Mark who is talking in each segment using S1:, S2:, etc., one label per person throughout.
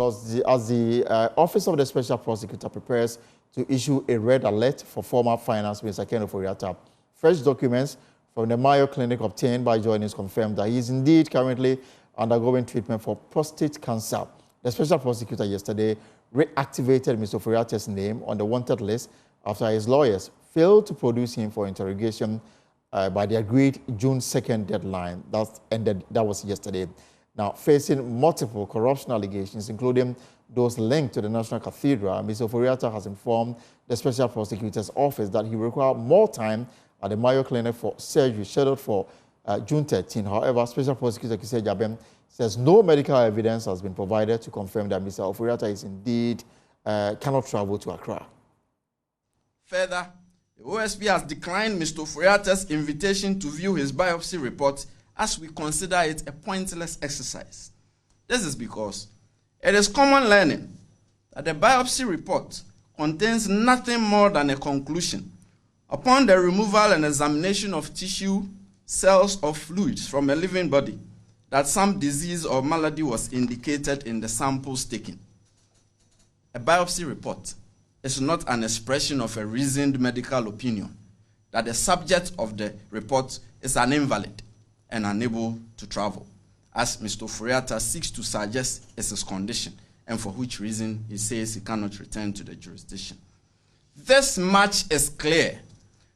S1: because as the Office of the Special Prosecutor prepares to issue a red alert for former Finance Minister Ken OforiAtta, fresh documents from the Mayo Clinic obtained by journalists confirmed that he is indeed currently undergoing treatment for prostate cancer. The Special Prosecutor yesterday reactivated Mr. OforiAtta's name on the wanted list after his lawyers failed to produce him for interrogation by the agreed June 2nd deadline. That was yesterday. Now, facing multiple corruption allegations, including those linked to the National Cathedral, Mr. OforiAtta has informed the Special Prosecutor's Office that he required more time at the Mayo Clinic for surgery scheduled for June 13. However, Special Prosecutor Kisei Jabem says no medical evidence has been provided to confirm that Mr. OforiAtta is indeed cannot travel to Accra.
S2: Further, the OSP has declined Mr. OforiAtta's invitation to view his biopsy report as we consider it a pointless exercise. This is because it is common learning that the biopsy report contains nothing more than a conclusion upon the removal and examination of tissue, cells, or fluids from a living body that some disease or malady was indicated in the samples taken. A biopsy report is not an expression of a reasoned medical opinion that the subject of the report is an invalid and unable to travel, as Mr. OforiAtta seeks to suggest is his condition, and for which reason he says he cannot return to the jurisdiction. This much is clear.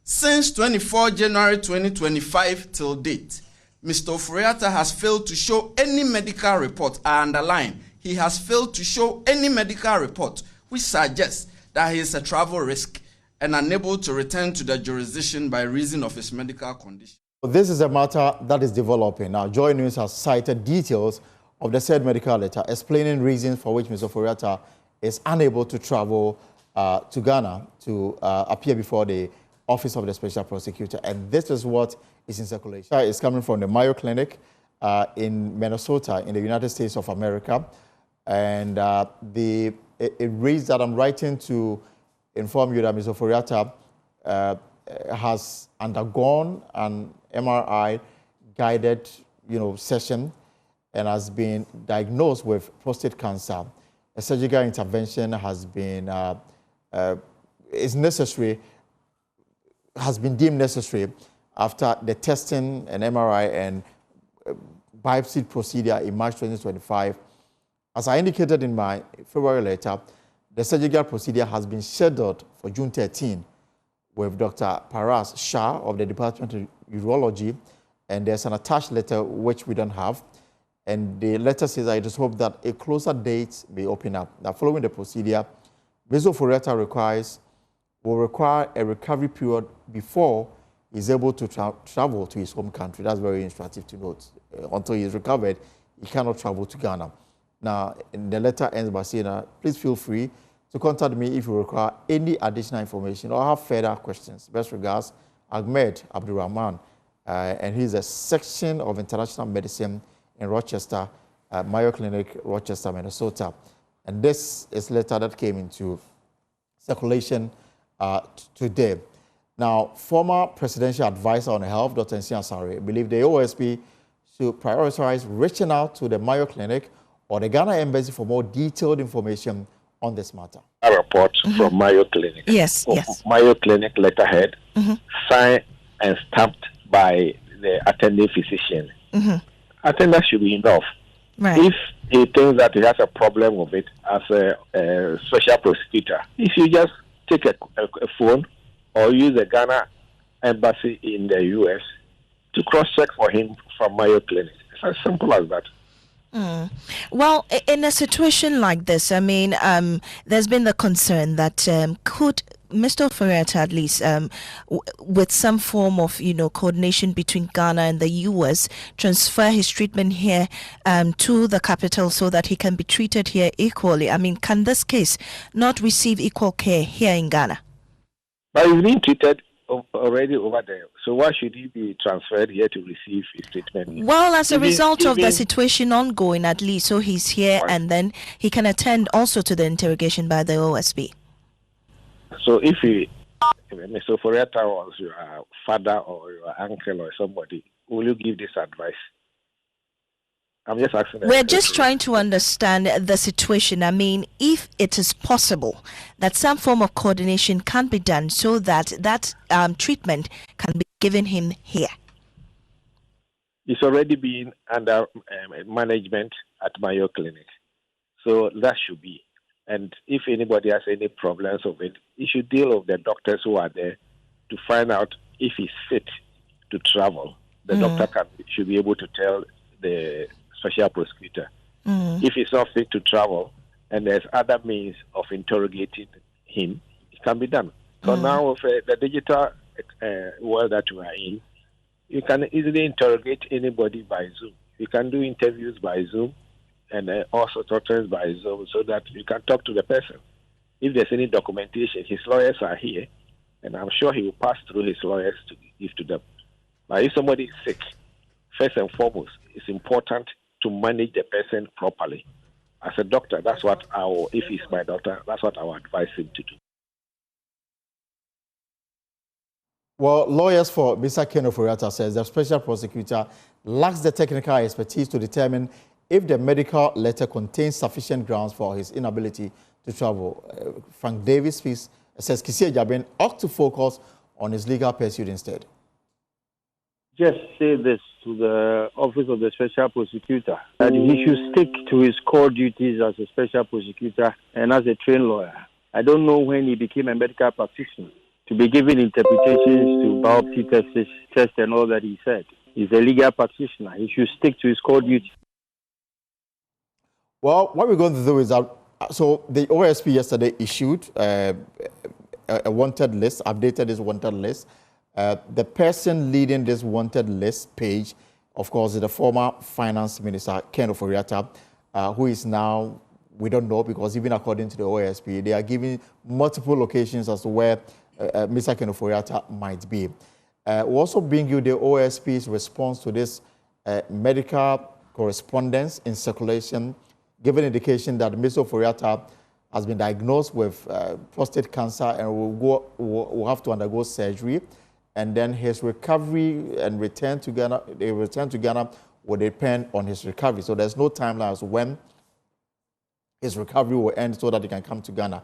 S2: Since 24 January 2025 till date, Mr. OforiAtta has failed to show any medical report. I underline, he has failed to show any medical report which suggests that he is a travel risk and unable to return to the jurisdiction by reason of his medical condition.
S1: This is a matter that is developing. Now, Joy News has cited details of the said medical letter explaining reasons for which Mr. OforiAtta is unable to travel to Ghana to appear before the Office of the Special Prosecutor. And this is what is in circulation. It's coming from the Mayo Clinic in Minnesota in the United States of America. And it reads that I'm writing to inform you that Mr. OforiAtta has undergone an MRI guided, session and has been diagnosed with prostate cancer. A surgical intervention has been has been deemed necessary after the testing and MRI and biopsy procedure in March 2025. As I indicated in my February letter, the surgical procedure has been scheduled for June 13 with Dr. Paras Shah of the Department of Urology, and there's an attached letter which we don't have. And the letter says that it is hoped that a closer date may open up. Now, following the procedure, Mr. OforiAtta will require a recovery period before he's able to travel to his home country. That's very instructive to note. Until he is recovered, he cannot travel to Ghana. Now, the letter ends by saying, please feel free to contact me if you require any additional information or have further questions. Best regards, Ahmed Abdurrahman, and he's a section of international medicine in Rochester, Mayo Clinic, Rochester, Minnesota. And this is a letter that came into circulation today. Now, former presidential advisor on health, Dr. Nsia Asare, believed the OSP should prioritize reaching out to the Mayo Clinic or the Ghana Embassy for more detailed information on this matter.
S3: A report from Mayo Clinic.
S4: Yes.
S3: Mayo Clinic letterhead, signed and stamped by the attending physician. I think that should be enough.
S4: Right.
S3: If he thinks that he has a problem with it as a special prosecutor, he should just take a phone or use the Ghana Embassy in the U.S. to cross-check for him from Mayo Clinic. It's as simple as that.
S4: Well, in a situation like this, I mean, there's been the concern that could Mr. OforiAtta at least, with some form of, coordination between Ghana and the U.S., transfer his treatment here to the capital so that he can be treated here equally? I mean, can this case not receive equal care here in Ghana?
S3: But he's being treated already over there. So why should he be transferred here to receive his treatment?
S4: Well, as a result of the situation ongoing, at least, so he's here and then he can attend also to the interrogation by the OSP.
S3: So if Mr. OforiAtta was your father or your uncle or somebody, will you give this advice? I'm just asking.
S4: We're just trying to understand the situation. I mean, if it is possible that some form of coordination can be done so that that treatment can be given him here.
S3: It's already been under management at Mayo Clinic. So that should be. And if anybody has any problems of it, you should deal with the doctors who are there to find out if he's fit to travel. The doctor should be able to tell the special prosecutor. If he's not fit to travel and there's other means of interrogating him, it can be done. So now with the digital world that we are in, you can easily interrogate anybody by Zoom. You can do interviews by Zoom and also tortures by Zoom so that you can talk to the person. If there's any documentation, his lawyers are here, and I'm sure he will pass through his lawyers to give to them. But if somebody is sick, first and foremost, it's important to manage the person properly. As a doctor, that's what if he's my doctor, that's what I would advise him to do.
S1: Well, lawyers for Mr. Ken OforiAtta says the special prosecutor lacks the technical expertise to determine if the medical letter contains sufficient grounds for his inability to travel. Frank Davis says Kisi Ejabin ought to focus on his legal pursuit instead.
S5: Just say this to the Office of the Special Prosecutor, that he should stick to his core duties as a special prosecutor and as a trained lawyer. I don't know when he became a medical practitioner to be giving interpretations to biopsy tests and all that he said. He's a legal practitioner. He should stick to his core duties.
S1: Well, what we're going to do is that, so the OSP yesterday issued a wanted list, updated this wanted list. The person leading this wanted list page, of course, is the former finance minister, Ken OforiAtta, who is now, we don't know, because even according to the OSP, they are giving multiple locations as to where Mr. Ken OforiAtta might be. We'll also bring you the OSP's response to this medical correspondence in circulation, giving indication that Mr. OforiAtta has been diagnosed with prostate cancer and will have to undergo surgery. And then his recovery and return to Ghana, will depend on his recovery. So there's no timeline as to when his recovery will end so that he can come to Ghana.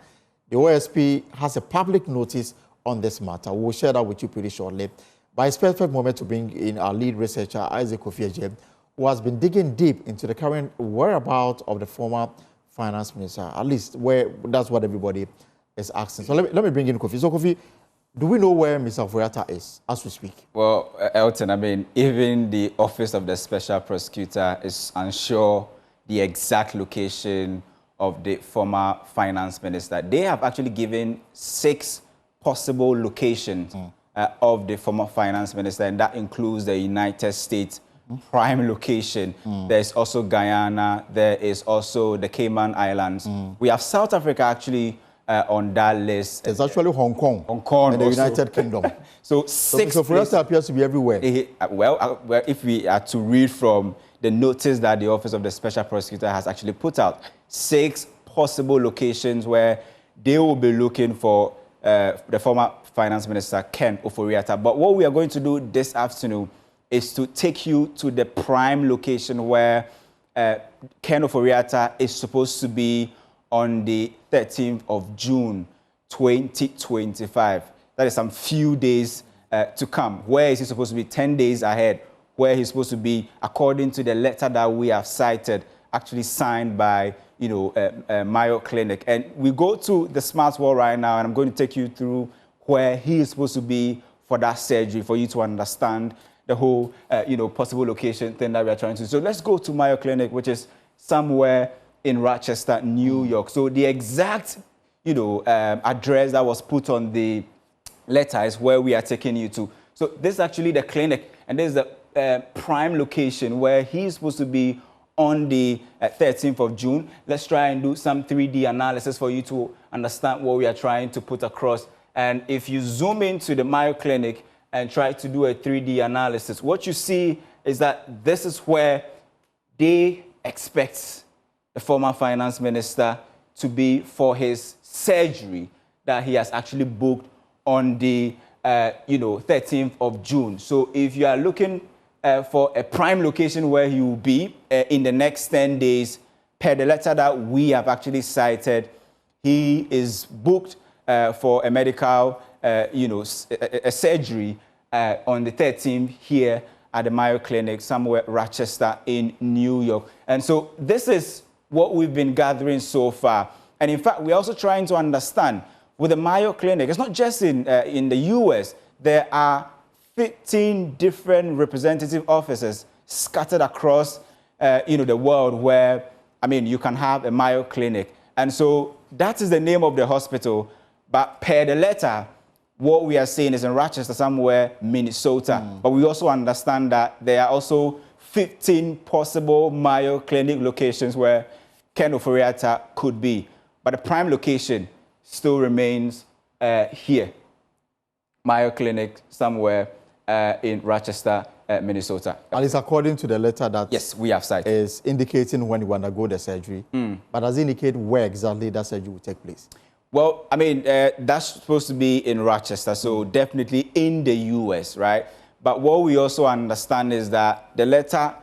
S1: The OSP has a public notice on this matter. We'll share that with you pretty shortly. But it's a perfect moment to bring in our lead researcher, Isaac Kofi, who has been digging deep into the current whereabouts of the former finance minister. At least that's what everybody is asking. So let me bring in Kofi. So Kofi, do we know where Mr. OforiAtta is as we speak?
S6: Well, Elton, I mean, even the Office of the Special Prosecutor is unsure the exact location of the former finance minister. They have actually given 6 possible locations of the former finance minister, and that includes the United States prime location. There's also Guyana. There is also the Cayman Islands. We have South Africa actually on that list.
S1: There's actually Hong Kong and the
S6: also.
S1: United Kingdom. So 6
S6: Mr.
S1: OforiAtta appears to be everywhere.
S6: Well, if we are to read from the notice that the Office of the Special Prosecutor has actually put out, 6 possible locations where they will be looking for the former finance minister, Ken OforiAtta. But what we are going to do this afternoon is to take you to the prime location where Ken OforiAtta is supposed to be on the 13th of June, 2025. That is some few days to come. Where is he supposed to be? 10 days ahead. Where he's supposed to be, according to the letter that we have cited, actually signed by, Mayo Clinic. And we go to the smart wall right now, and I'm going to take you through where he is supposed to be for that surgery, for you to understand the whole, possible location thing that we are trying to do. So let's go to Mayo Clinic, which is somewhere in Rochester, New York. So the exact, address that was put on the letter is where we are taking you to. So this is actually the clinic, and this is the prime location where he's supposed to be on the 13th of June. Let's try and do some 3D analysis for you to understand what we are trying to put across. And if you zoom into the Mayo Clinic and try to do a 3D analysis, what you see is that this is where they expect the former finance minister to be for his surgery that he has actually booked on the 13th of June. So if you are looking for a prime location where he will be in the next 10 days. Per the letter that we have actually cited, he is booked for a medical, a surgery on the 13th here at the Mayo Clinic, somewhere Rochester in New York. And so this is what we've been gathering so far. And in fact, we're also trying to understand with the Mayo Clinic, it's not just in the US, there are 15 different representative offices scattered across, the world where, you can have a Mayo Clinic. And so that is the name of the hospital. But per the letter, what we are saying is in Rochester, somewhere, Minnesota. But we also understand that there are also 15 possible Mayo Clinic locations where Ken OforiAtta could be. But the prime location still remains here, Mayo Clinic, somewhere in Rochester, Minnesota.
S1: And it's according to the letter that
S6: yes, we have cited.
S1: Is indicating when you undergo the surgery. But does it indicate where exactly that surgery will take place?
S6: Well, that's supposed to be in Rochester, so definitely in the U.S., right? But what we also understand is that the letter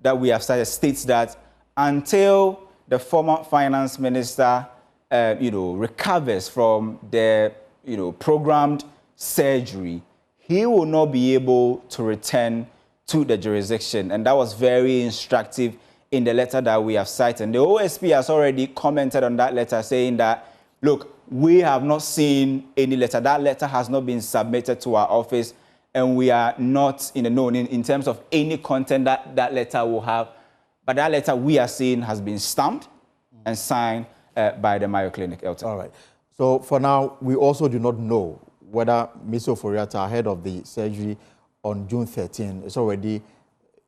S6: that we have cited states that until the former finance minister, recovers from the, programmed surgery, he will not be able to return to the jurisdiction. And that was very instructive in the letter that we have cited. The OSP has already commented on that letter, saying that, look, we have not seen any letter. That letter has not been submitted to our office, and we are not in the know in terms of any content that that letter will have. But that letter we are seeing has been stamped and signed by the Mayo Clinic.
S1: All right. So for now, we also do not know whether Mr. OforiAtta, ahead of the surgery on June 13, is already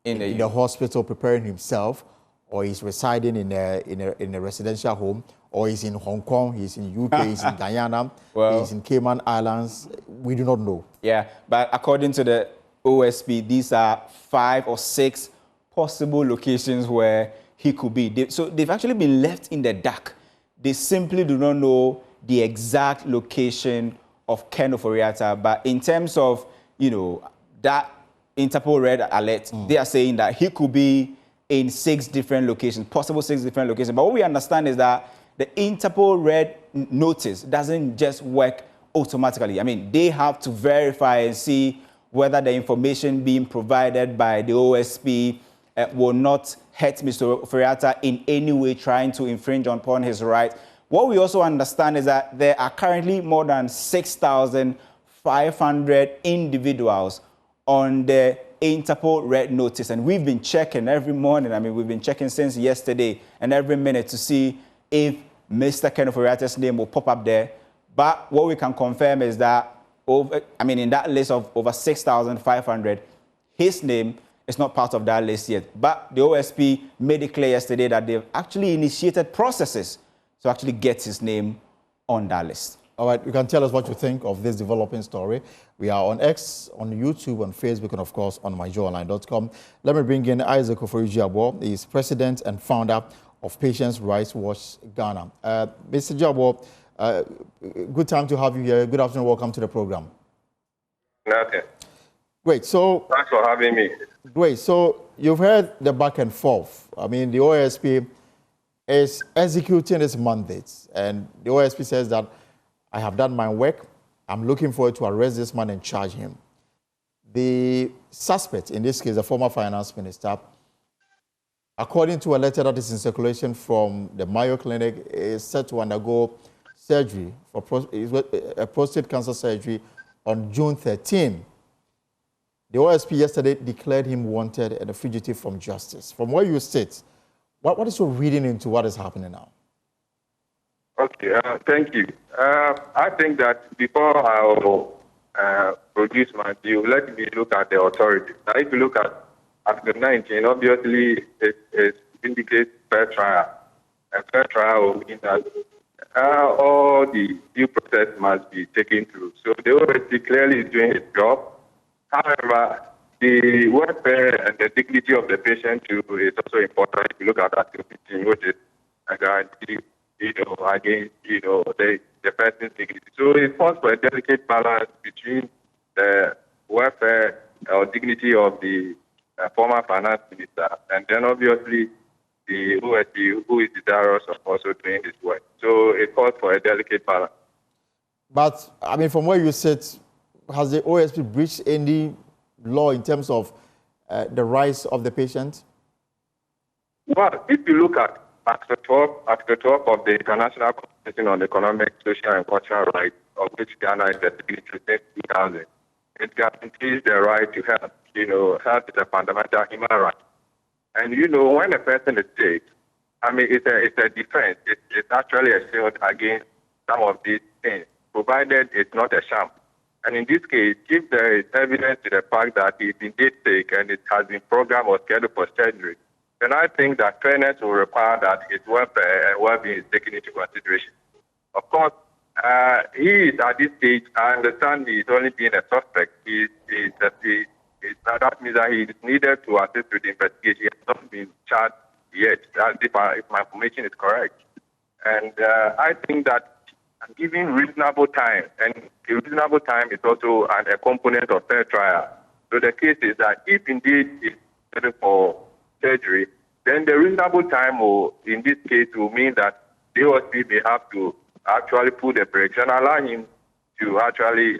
S1: in the hospital preparing himself, or he's residing in a residential home, or he's in Hong Kong, he's in UK, he's in Guyana, he's in Cayman Islands. We do not know.
S6: Yeah, but according to the OSP, these are 5 or 6 possible locations where he could be. So they've actually been left in the dark. They simply do not know the exact location of Ken OforiAtta. But in terms of, that Interpol Red Alert, they are saying that he could be in 6 different locations, possible 6 different locations. But what we understand is that the Interpol Red Notice doesn't just work automatically. They have to verify and see whether the information being provided by the OSP will not hurt Mr. OforiAtta in any way, trying to infringe upon his rights. What we also understand is that there are currently more than 6,500 individuals on the Interpol Red Notice. And we've been checking every morning. We've been checking since yesterday and every minute to see if Mr. Ken OforiAtta's name will pop up there. But what we can confirm is that, in that list of over 6,500, his name is not part of that list yet. But the OSP made it clear yesterday that they've actually initiated processes to actually get his name on that list.
S1: All right, you can tell us what you think of this developing story. We are on X, on YouTube, on Facebook, and of course on myjoyonline.com. Let me bring in Isaac Ofori-Atta. He is president and founder of Patients' Rights Watch Ghana. Mr. Jabo, good time to have you here. Good afternoon. Welcome to the program.
S3: Okay.
S1: Great. So
S3: thanks for having me.
S1: Great. So you've heard the back and forth. The OSP is executing its mandates, and the OSP says that I have done my work. I'm looking forward to arrest this man and charge him. The suspect, in this case, the former finance minister, according to a letter that is in circulation from the Mayo Clinic, is set to undergo surgery for a prostate cancer surgery on June 13. The OSP yesterday declared him wanted and a fugitive from justice. From where you sit, what is your reading into what is happening now?
S3: Okay, thank you. I think that before I will produce my view, let me look at the authority. Now, if you look at Article 19, obviously it indicates fair trial. A fair trial will mean that all the due process must be taken through. So the OSP clearly is doing its job. However, the welfare and the dignity of the patient too is also important. If you look at Article 15, which is a guarantee, against, the person's dignity. So it falls for a delicate balance between the welfare or dignity of the
S7: former finance minister, and then obviously the OSP, who is desirous of also doing this work. So it calls for a delicate balance.
S1: But, I mean, from where you sit, has the OSP breached any law in terms of the rights of the patient?
S7: Well, if you look at Article 12 of the International Convention on Economic, Social, and Cultural Rights, of which Ghana is a signatory since 2000, it guarantees the right to health. You know, health is a fundamental human right. And, you know, when a person is sick, I mean, it's a defense. It's actually a shield against some of these things, provided it's not a sham. And in this case, if there is evidence to the fact that he's indeed sick and it has been programmed or scheduled for surgery, then I think that fairness will require that his welfare and well-being is taken into consideration. Of course, he is at this stage, I understand he is only being a suspect. That means that he is needed to assist with the investigation. He has not been charged yet, if my information is correct. And I think that giving reasonable time, and reasonable time is also a component of fair trial. So the case is that if indeed it's scheduled for surgery, then the reasonable time will, in this case, will mean that the OSP may have to actually put the brakes and allow him to actually,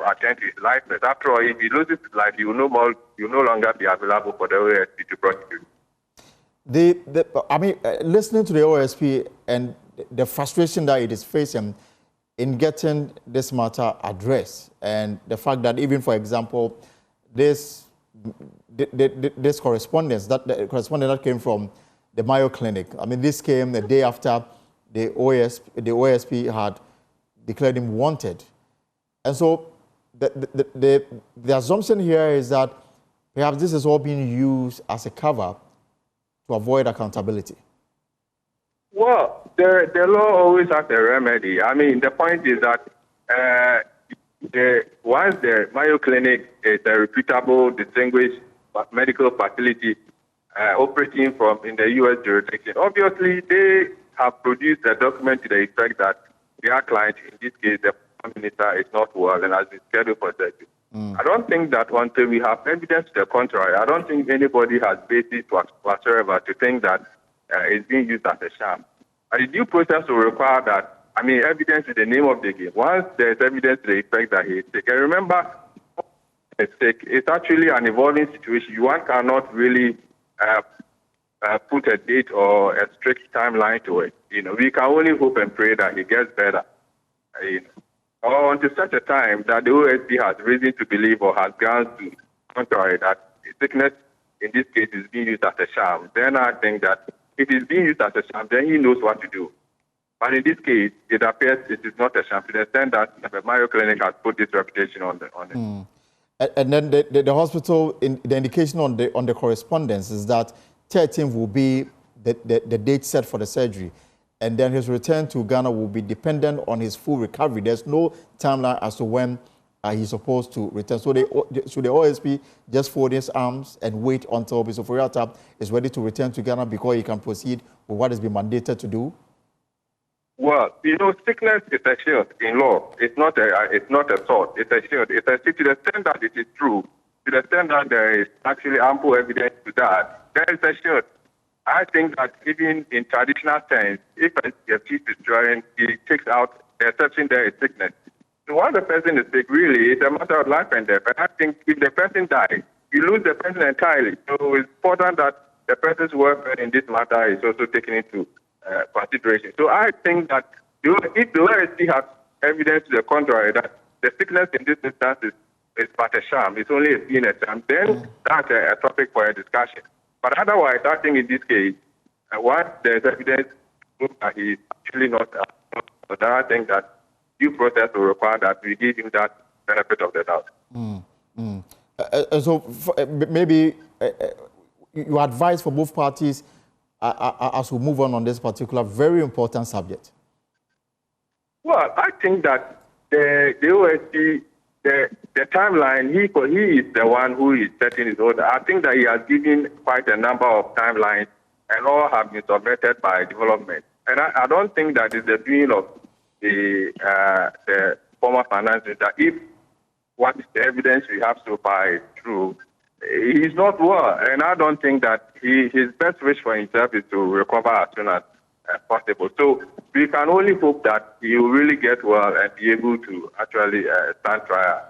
S7: attend to his life. But after all, if he loses his life, he will no longer be available for the OSP to prosecute.
S1: Listening to the OSP and the frustration that it is facing in getting this matter addressed, and the fact that even, for example, this correspondence that came from the Mayo Clinic. I mean, this came the day after the OSP had declared him wanted. And so the assumption here is that perhaps this is all being used as a cover to avoid accountability.
S7: Well, the law always has a remedy. I mean, the point is that once the Mayo Clinic is a reputable, distinguished medical facility operating in the U.S. jurisdiction, obviously they have produced a document to the effect that their client, in this case the Prime Minister, is not well and has been scheduled for surgery. I don't think that until we have evidence to the contrary, I don't think anybody has basis whatsoever to think that it's being used as a sham. And the due process will require that, evidence is the name of the game. Once there's evidence to the effect that he is sick, and remember, it's actually an evolving situation. One cannot really put a date or a strict timeline to it. We can only hope and pray that he gets better. Or until such a time that the OSP has reason to believe or has grounds to contrary that sickness in this case is being used as a sham, then I think that if it's being used as a sham, then he knows what to do. But in this case, it appears it is not a sham to the extent that the Mayo Clinic has put this reputation on it.
S1: And then the hospital, the indication on the correspondence is that 13th will be the date set for the surgery. And then his return to Ghana will be dependent on his full recovery. There's no timeline as to when he's supposed to return. So should the OSP just fold his arms and wait until Mr. Ofori-Atta is ready to return to Ghana before he can proceed with what has been mandated to do?
S7: Well, sickness is a shield in law. It's not a sword. It's a shield. It's a shield to the extent that it is true, to the extent that there is actually ample evidence to that. There is a shield. I think that even in traditional sense, if a chief is drawing, he takes out the exception there is sickness. So once the person is sick, really, it's a matter of life and death. And I think if the person dies, you lose the person entirely. So it's important that the person's welfare in this matter is also taken into consideration. So I think that if the OSP has evidence to the contrary that the sickness in this instance is but a sham, it's only a sham, then that's a topic for a discussion. But otherwise, I think in this case, once there's evidence that he's actually not, but I think that due process will require that we give him that benefit of the doubt.
S1: So maybe you advise for both parties as we move on this particular very important subject.
S7: Well, I think that the OSP, the timeline, he is the one who is setting his order. I think that he has given quite a number of timelines, and all have been submitted by development. And I don't think that is the doing of the former finance minister. If what the evidence we have so far is true, he's not well, and I don't think that his best wish for himself is to recover as soon as possible. So we can only hope that he will really get well and be able to actually stand trial.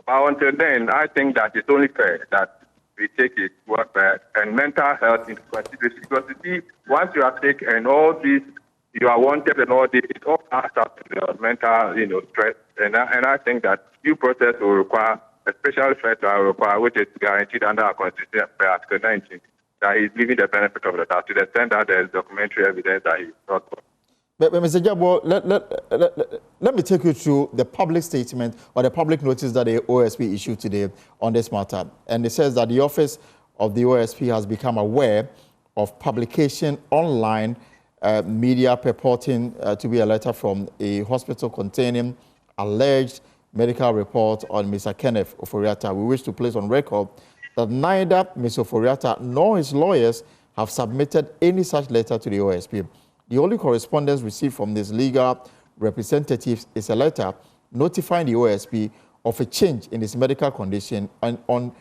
S7: But until then, I think that it's only fair that we take his welfare and mental health into consideration. Because you see, once you are sick and all these, you are wanted and all this, it all adds up to the mental, stress. And I think that due process will require, especially first will require, which is guaranteed under our Constitution by Article 19, that he's given the benefit of the doubt to the extent that there is documentary evidence that he's not.
S1: But Mr. Jabo, let me take you through the public statement or the public notice that the OSP issued today on this matter. And it says that the office of the OSP has become aware of publication online media purporting to be a letter from a hospital containing alleged medical report on Mr. Ken OforiAtta. We wish to place on record that neither Mr. OforiAtta nor his lawyers have submitted any such letter to the OSP. The only correspondence received from these legal representatives is a letter notifying the OSP of a change in his medical condition and on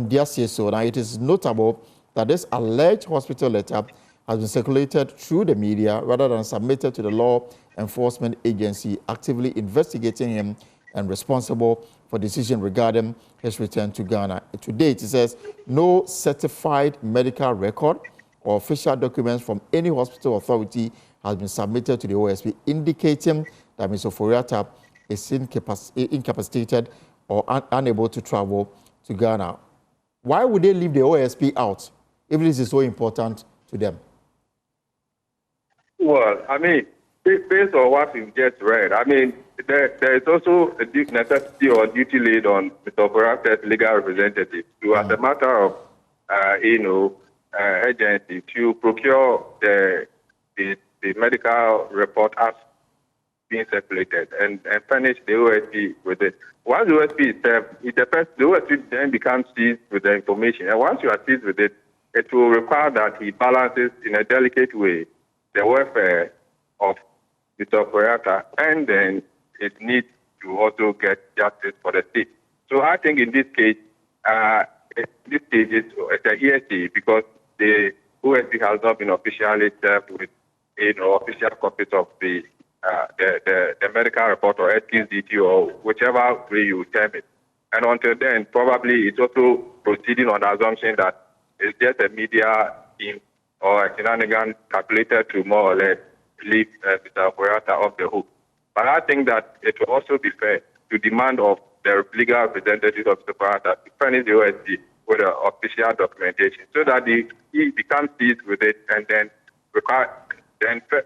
S1: their say-so. Now, it is notable that this alleged hospital letter has been circulated through the media rather than submitted to the law enforcement agency actively investigating him and responsible for decision regarding his return to Ghana. To date, it says no certified medical record or official documents from any hospital authority has been submitted to the OSP indicating that Mr. OforiAtta is incapacitated or unable to travel to Ghana. Why would they leave the OSP out if this is so important to them?
S7: Well, I mean, based on what we've just read, I mean, there is also a necessity or duty laid on Mr. OforiAtta's legal representative to, as a matter of, agency, to procure the medical report as being circulated and furnish the OSP with it. Once the OSP is served, the OSP then becomes seized with the information. And once you are seized with it, it will require that he balances in a delicate way the welfare of Mr. OforiAtta and then his need to also get justice for the state. So I think in this case, it's a hearsay because the OSP has not been officially served with official copies of the medical report or SKDT or whichever way you term it. And until then, probably it's also proceeding on the assumption that it's just a media team or a shenanigan calculated to more or less leave Mr. OforiAtta off the hook. But I think that it will also be fair to demand of the legal representatives of Mr. OforiAtta to furnish the OSP with the official documentation so that he becomes seized with it and then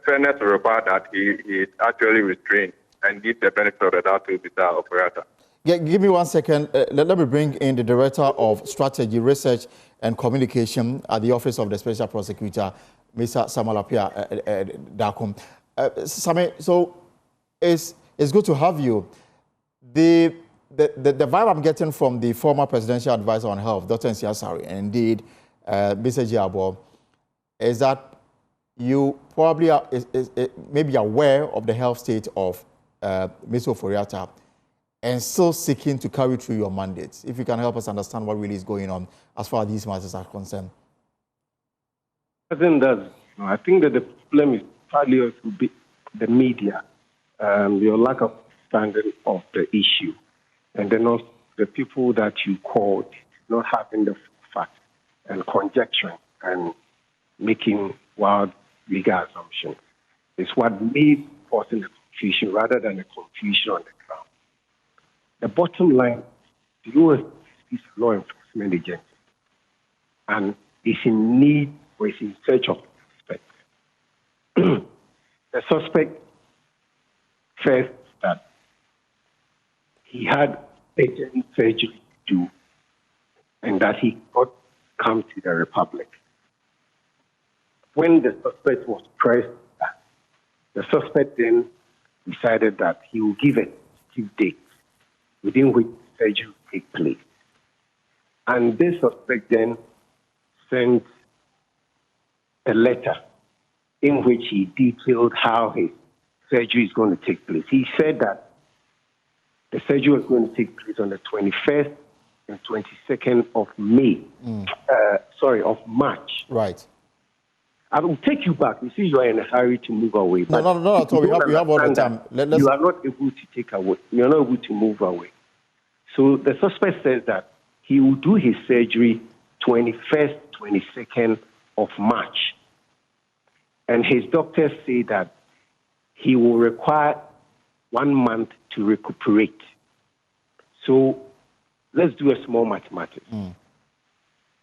S7: fairness will require that he is actually restrained and give the benefit of the doubt to Mr. OforiAtta.
S1: Give me 1 second. Let me bring in the Director of Strategy, Research and Communication at the Office of the Special Prosecutor, Mr. Samalapia Dakum. Same, so it's good to have you. The vibe I'm getting from the former presidential advisor on health, Dr. Nsiasari, and indeed Mr. Jabo, is that you probably are maybe aware of the health state of Mr. OforiAtta and still seeking to carry through your mandates. If you can help us understand what really is going on as far as these matters are concerned.
S8: I think that the problem is partly also the media, your lack of understanding of the issue, and then also the people that you called not having the facts and conjecture and making wild legal assumptions. It's what made causing a confusion rather than a confusion on the ground. The bottom line, the U.S. is a law enforcement agency and is in need or is in search of a suspect. The suspect says that he had urgent surgery to do and that he could not come to the Republic. When the suspect was pressed, the suspect then decided that he will give a specific date within which surgery will take place. And this suspect then sent a letter in which he detailed how his surgery is going to take place. He said that the surgery was going to take place on the 21st and 22nd of of March.
S1: Right.
S8: I will take you back. You see, you are in a hurry to move away.
S1: No, not at all. We have all the time.
S8: You are not able to take away. You are not able to move away. So the suspect says that he will do his surgery 21st, 22nd of March. And his doctors say that he will require 1 month to recuperate. So let's do a small mathematics.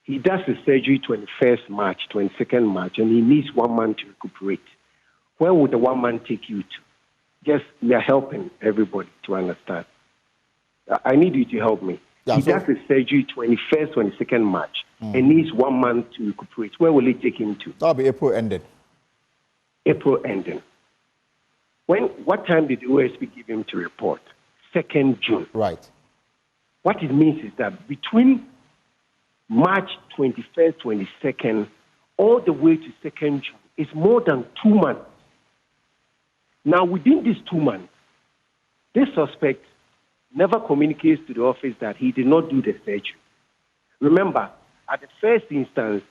S8: He does his surgery 21st March, 22nd March, and he needs 1 month to recuperate. Where would the 1 month take you to? Just, we are helping everybody to understand. I need you to help me.
S1: Yeah,
S8: he does his surgery 21st, 22nd March, and needs 1 month to recuperate. Where will it take him to?
S1: That'll be April ending.
S8: April ending. What time did the OSP give him to report? 2nd June.
S1: Right.
S8: What it means is that between March 21st, 22nd, all the way to 2nd June, is more than 2 months. Now, within these 2 months, this suspect never communicates to the office that he did not do the surgery. Remember, at the first instance,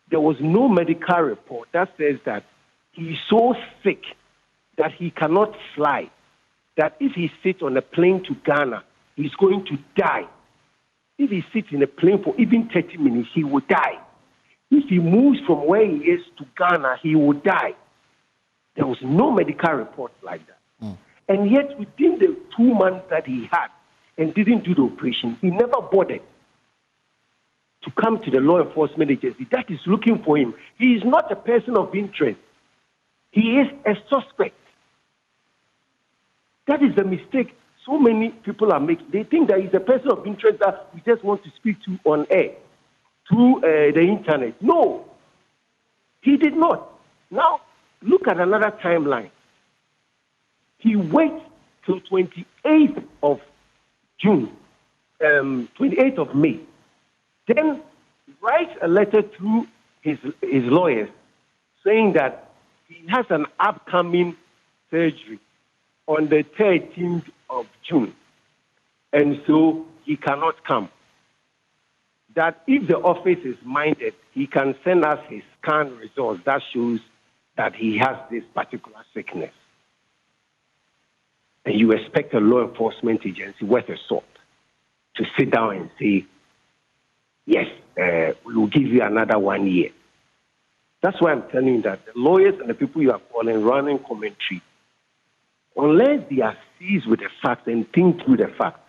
S8: there was no medical report that says that he is so sick that he cannot fly, that if he sits on a plane to Ghana, he's going to die. If he sits in a plane for even 30 minutes, he will die. If he moves from where he is to Ghana, he will die. There was no medical report like that. And yet, within the 2 months that he had and didn't do the operation, he never bothered to come to the law enforcement agency that is looking for him. He is not a person of interest. He is a suspect. That is the mistake so many people are making. They think that he's a person of interest that we just want to speak to on air, through the internet. No, he did not. Now, look at another timeline. He waits till 28th of June, 28th of May. Then writes a letter to his lawyers saying that he has an upcoming surgery on the 13th of June, and so he cannot come. That if the office is minded, he can send us his scan results that shows that he has this particular sickness. And you expect a law enforcement agency worth a salt to sit down and say, yes, we will give you another 1 year. That's why I'm telling you that the lawyers and the people you are calling running commentary, unless they are seized with the facts and think through the facts,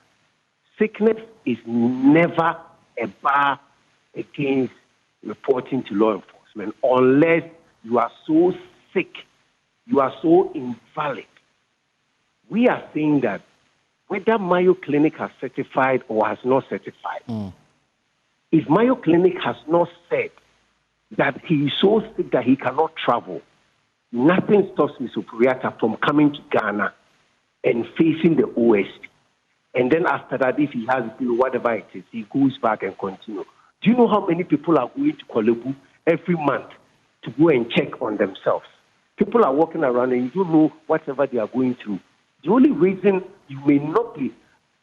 S8: sickness is never a bar against reporting to law enforcement unless you are so sick, you are so invalid. We are saying that whether Mayo Clinic has certified or has not certified, if Mayo Clinic has not said that he is so sick that he cannot travel, nothing stops Mr. Ofori-Atta from coming to Ghana and facing the OSP. And then after that, if he has whatever it is, he goes back and continues. Do you know how many people are going to Kolebu every month to go and check on themselves? People are walking around and you don't know whatever they are going through. The only reason you may not be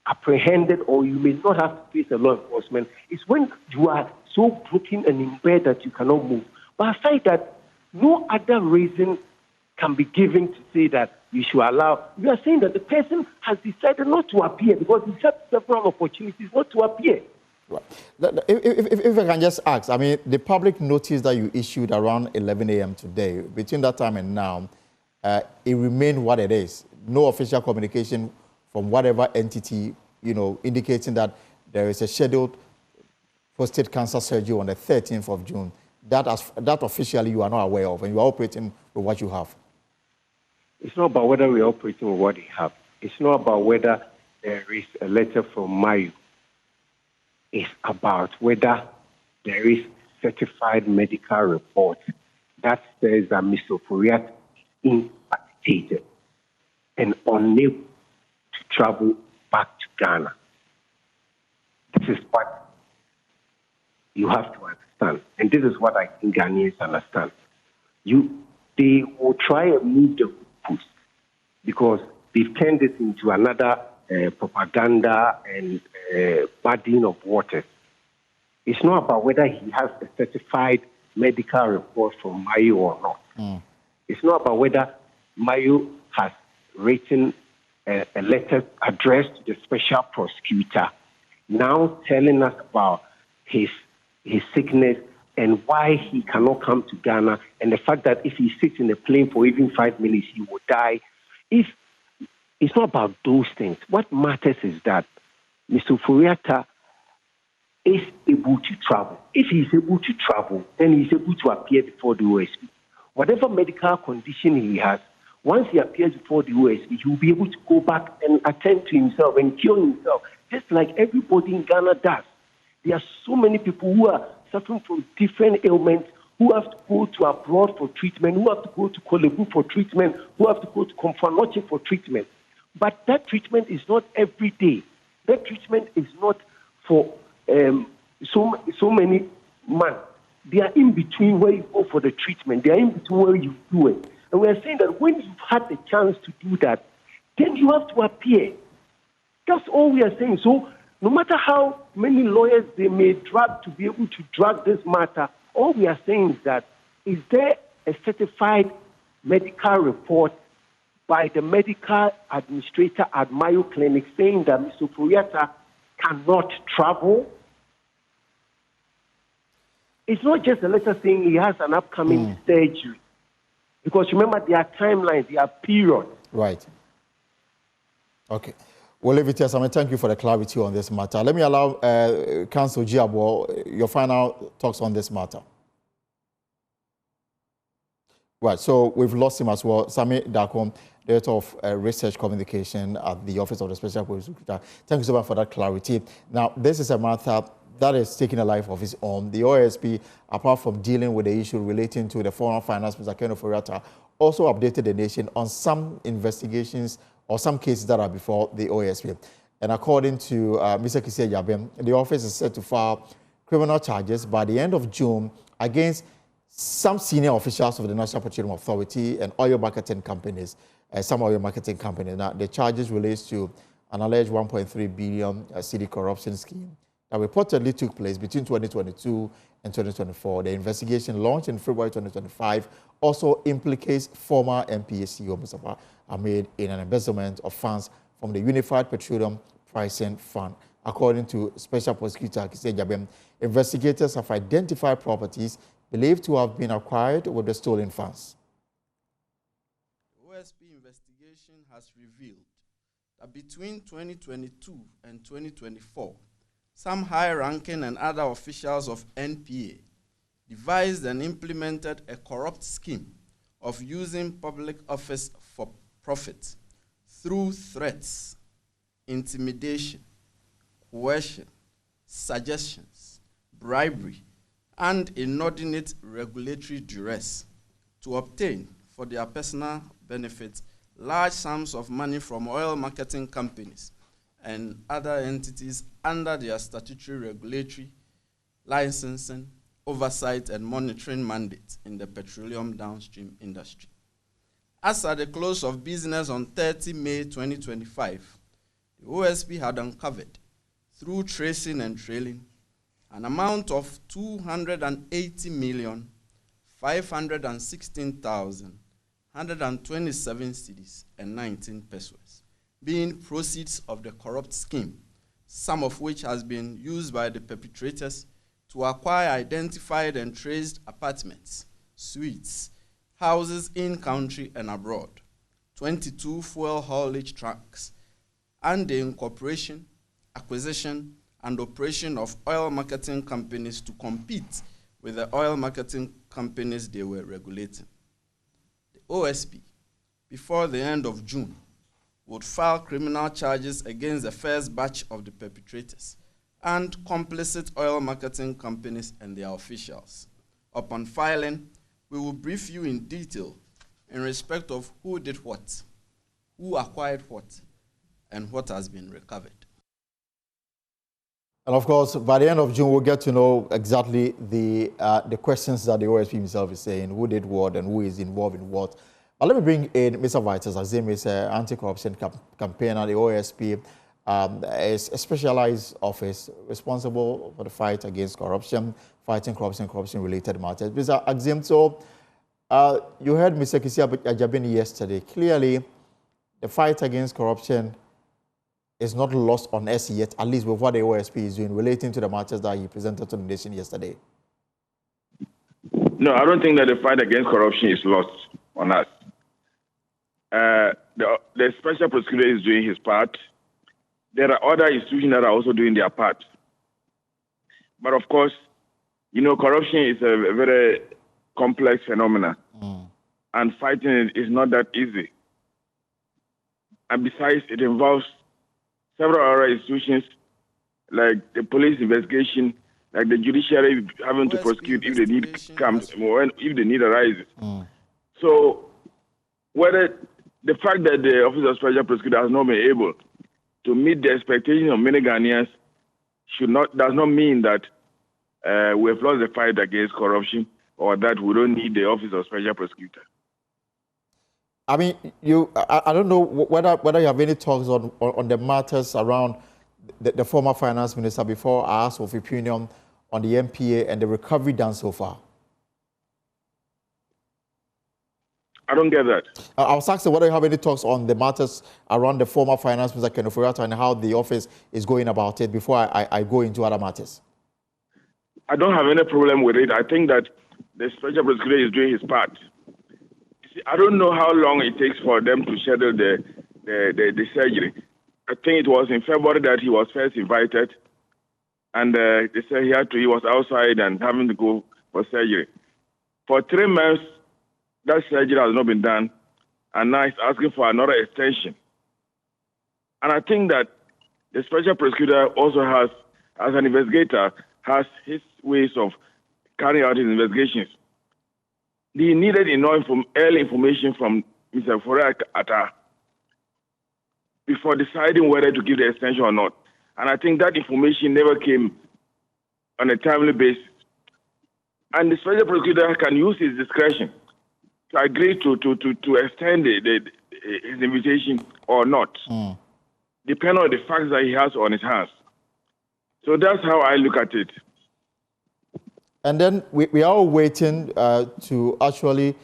S8: apprehended or you may not have to face the law enforcement is when you are so broken and in bed that you cannot move. But aside that, no other reason can be given to say that you should allow. You are saying that the person has decided not to appear because he had several opportunities not to appear.
S1: Right. If I can just ask, I mean, the public notice that you issued around 11 a.m. today, between that time and now, it remained what it is. No official communication from whatever entity, indicating that there is a scheduled prostate cancer surgery on the 13th of June. That officially you are not aware of, and you are operating with what you have.
S8: It's not about whether we are operating with what we have. It's not about whether there is a letter from Mayo. It's about whether there is certified medical report that says that Mr. Ofori-Atta is incapacitated and unable to travel back to Ghana. This is what you have to understand. And this is what I think Ghanaians understand. They will try and move the post because they've turned this into another propaganda and muddying of waters. It's not about whether he has a certified medical report from Mayo or not. It's not about whether Mayo has written a letter addressed to the special prosecutor, now telling us about his sickness and why he cannot come to Ghana, and the fact that if he sits in a plane for even 5 minutes, he will die. It's not about those things. What matters is that Mr. Ofori-Atta is able to travel. If he's able to travel, then he's able to appear before the OSP. Whatever medical condition he has, once he appears before the OSP, he will be able to go back and attend to himself and cure himself, just like everybody in Ghana does. There are so many people who are suffering from different ailments, who have to go to abroad for treatment, who have to go to Kolebu for treatment, who have to go to Komfanoche for treatment. But that treatment is not every day. That treatment is not for so many months. They are in between where you go for the treatment. They are in between where you do it. And we are saying that when you've had the chance to do that, then you have to appear. That's all we are saying. So no matter how many lawyers they may drag to be able to drag this matter, all we are saying is that, is there a certified medical report by the medical administrator at Mayo Clinic saying that Mr. Ofori-Atta cannot travel? It's not just a letter saying he has an upcoming surgery. Because remember, there are timelines, there are periods.
S1: Right. Okay. Well, leave it here. So thank you for the clarity on this matter. Let me allow Council Giabo your final talks on this matter. Right, so we've lost him as well. Sami Dakom, Director of Research Communication at the Office of the Special Prosecutor. Thank you so much for that clarity. Now, this is a matter that is taking a life of its own. The OSP, apart from dealing with the issue relating to the former Finance Minister Ken OforiAtta, also updated the nation on some investigations or some cases that are before the OSP. And according to Mr. Kisia Yabem, the office is set to file criminal charges by the end of June against some senior officials of the National Petroleum Authority and oil marketing companies, some oil marketing companies. Now, the charges relates to an alleged 1.3 billion cedi corruption scheme that reportedly took place between 2022 and 2024. The investigation launched in February 2025 also implicates former NPA CEO Mr. Ahmed in an embezzlement of funds from the Unified Petroleum Pricing Fund. According to Special Prosecutor Kisia Yabem, investigators have identified properties believed to have been acquired with the stolen funds.
S2: The OSP investigation has revealed that between 2022 and 2024, some high-ranking and other officials of NPA devised and implemented a corrupt scheme of using public office for profit through threats, intimidation, coercion, suggestions, bribery, and inordinate regulatory duress to obtain for their personal benefit large sums of money from oil marketing companies and other entities under their statutory regulatory, licensing, oversight, and monitoring mandates in the petroleum downstream industry. As at the close of business on 30 May 2025, the OSP had uncovered, through tracing and trailing, an amount of 280,516,127 cedis and 19 pesos, being proceeds of the corrupt scheme, some of which has been used by the perpetrators to acquire identified and traced apartments, suites, houses in country and abroad, 22 fuel haulage trucks, and the incorporation, acquisition, and operation of oil marketing companies to compete with the oil marketing companies they were regulating. The OSP, before the end of June, would file criminal charges against the first batch of the perpetrators and complicit oil marketing companies and their officials. Upon filing, we will brief you in detail in respect of who did what, who acquired what, and what has been recovered.
S1: And of course, by the end of June, we'll get to know exactly the questions that the OSP himself is saying, who did what and who is involved in what. But let me bring in Mr. Vitus Aimto, anti-corruption campaigner, the OSP. is a specialized office responsible for the fight against corruption, fighting corruption-related matters. Mr. Aimto, you heard Mr. Kisi Ajabini yesterday. Clearly, the fight against corruption is not lost on us yet, at least with what the OSP is doing relating to the matters that he presented to the nation yesterday.
S9: No, I don't think that the fight against corruption is lost on us. The special prosecutor is doing his part. There are other institutions that are also doing their part. But of course, you know, corruption is a very complex phenomenon. And fighting it is not that easy. And besides, it involves several other institutions, like the police investigation, like the judiciary having to prosecute if the need comes, if the need arises. So, whether the fact that the Office of Special Prosecutor has not been able to meet the expectations of many Ghanaians does not mean that we have lost the fight against corruption or that we don't need the Office of Special Prosecutor.
S1: I mean, I don't know whether you have any talks on the matters around the former finance minister before I ask of opinion on the MPA and the recovery done so far.
S9: I don't get that.
S1: I was asking whether you have any talks on the matters around the former finance minister Ken OforiAtta and how the office is going about it before I go into other matters.
S9: I don't have any problem with it. I think that the special prosecutor is doing his part. See, I don't know how long it takes for them to schedule the surgery. I think it was in February that he was first invited, and they said he was outside and having to go for surgery. For 3 months, that surgery has not been done, and now he's asking for another extension. And I think that the special prosecutor also has, as an investigator, has his ways of carrying out his investigations. He needed enough early information from Mr. Ofori-Atta before deciding whether to give the extension or not. And I think that information never came on a timely basis. And the special prosecutor can use his discretion to agree to extend his invitation or not, depending on the facts that he has on his hands. So that's how I look at it.
S1: And then we are waiting to actually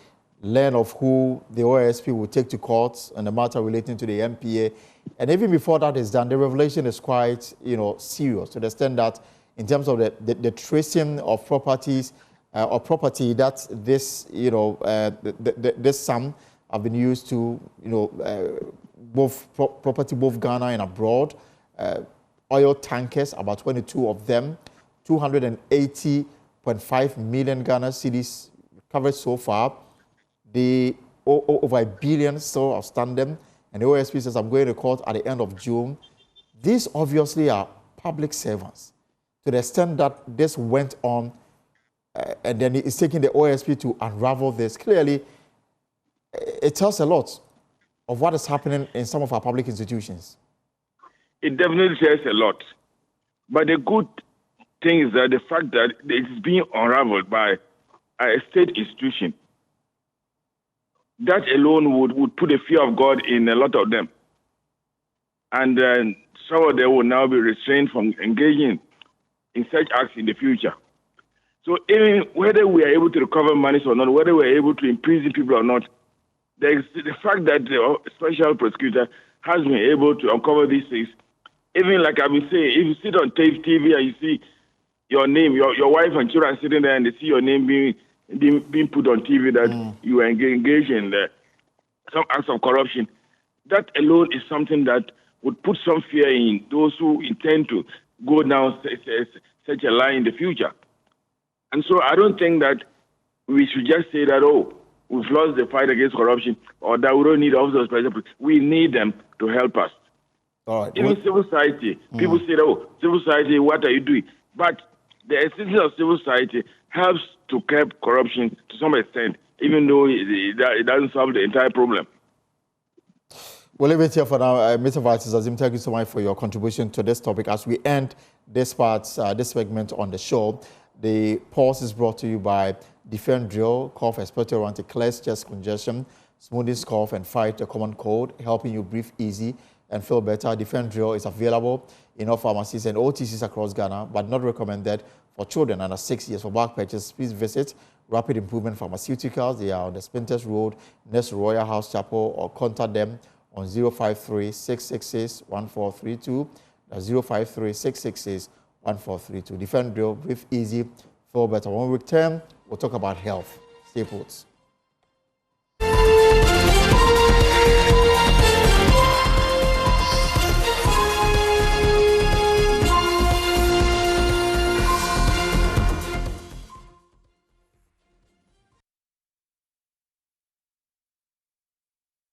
S1: learn of who the OSP will take to court on the matter relating to the MPA. And even before that is done, the revelation is quite, serious to the extent that in terms of the tracing of properties or property that this, this sum have been used to, both property, both Ghana and abroad, oil tankers, about 22 of them, 280.5 million Ghana cedis covered so far. The over $1 billion still outstanding, and the OSP says I'm going to court at the end of June. These obviously are public servants to the extent that this went on, and then it's taking the OSP to unravel this. Clearly, it tells a lot of what is happening in some of our public institutions.
S9: It definitely says a lot. But the good thing is that the fact that it's being unraveled by a state institution, that alone would put a fear of God in a lot of them. And some of them will now be restrained from engaging in such acts in the future. So even whether we are able to recover money or not, whether we are able to imprison people or not, the fact that the special prosecutor has been able to uncover these things, even like I've been saying, if you sit on TV and you see your name, your wife and children sitting there and they see your name being put on TV that you are engaged in some acts of corruption, that alone is something that would put some fear in those who intend to go down such a line in the future. And so I don't think that we should just say that, we've lost the fight against corruption or that we don't need officers. We need them to help us.
S1: All right.
S9: Even civil society, people say, civil society, what are you doing? But the existence of civil society helps to curb corruption to some extent, even though it doesn't solve the entire problem.
S1: We'll leave it here for now. Mr. Vitus Aimto, thank you so much for your contribution to this topic. As we end this segment on the show, the pause is brought to you by Defend Drill, cough expectorant, clears chest congestion, smoothing cough and fight a common cold, helping you breathe easy and feel better. Defendril is available in all pharmacies and OTCs across Ghana, but not recommended for children under 6 years. For bulk purchase, please visit Rapid Improvement Pharmaceuticals. They are on the Spinters Road, next to Royal House Chapel, or contact them on 053-666-1432. That's 053-666-1432. Defendril, breathe easy, feel better. When we return, we'll talk about health. Stay put.